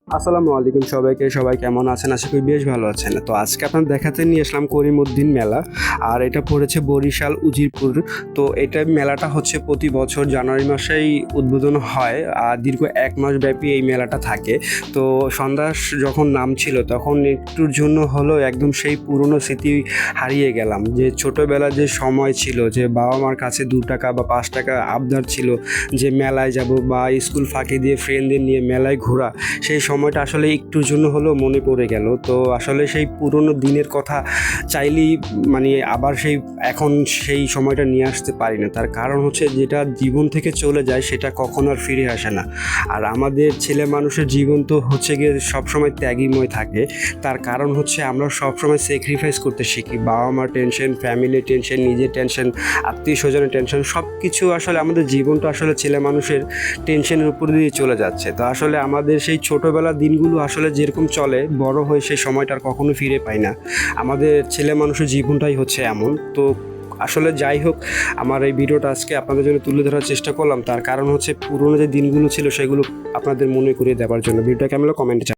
আসসালামু আলাইকুম সবাইকে। সবাই কেমন আছেন? আশা করি বেশ ভালো আছেন। তো আজকে আপনার দেখাতে নিয়ে আসলাম করিমউদ্দিন মেলা। আর এটা পড়েছে বরিশাল উজিরপুর। তো এটা মেলাটা হচ্ছে প্রতি বছর জানুয়ারি মাসেই উদ্বোধন হয়। আর দীর্ঘ ১ মাস ব্যাপী এই মেলাটা থাকে। তো সন্ধ্যা যখন নামছিল তখন একটুর জন্য হলেও একদম সেই পুরনো স্মৃতি হারিয়ে গেলাম। যে ছোটোবেলার যে সময় ছিল, যে বাবা মার কাছে ৳২ বা ৳৫ আবদার ছিল যে মেলায় যাব বা স্কুল ফাঁকি দিয়ে ফ্রেন্ডদের নিয়ে মেলায় ঘোরা, সেই সময়টা আসলে একটুর জন্য হলেও মনে পড়ে গেল। তো আসলে সেই পুরনো দিনের কথা চাইলেই মানে আবার এখন সেই সময়টা নিয়ে আসতে পারি না। তার কারণ হচ্ছে যেটা জীবন থেকে চলে যায় সেটা কখনো আর ফিরে আসে না। আর আমাদের ছেলে মানুষের জীবন তো হচ্ছে গিয়ে সবসময় ত্যাগীময় থাকে। তার কারণ হচ্ছে আমরা সবসময় স্যাক্রিফাইস করতে শিখি। বাবা মার টেনশন, ফ্যামিলির টেনশন, নিজের টেনশন, আত্মীয় স্বজনের টেনশন, সব কিছু আসলে আমাদের জীবনটা আসলে ছেলে মানুষের টেনশনের উপর দিয়ে চলে যাচ্ছে। তো আসলে আমাদের সেই ছোটোবেলার দিনগুলো আসলে যেরকম চলে, বড় হয়ে সেই সময়টা আর কখনো ফিরে পাই না। আমাদের ছেলে মানুষের জীবনটাই হচ্ছে এমন। তো আসলে যাই হোক, আমার এই ভিডিওটা আজকে আপনাদের জন্য তুলে ধরার চেষ্টা করলাম। তার কারণ হচ্ছে পুরনো যে দিনগুলো ছিল সেগুলো আপনাদের মনে করিয়ে দেওয়ার জন্য। ভিডিওটা কেমন লাগলো কমেন্টে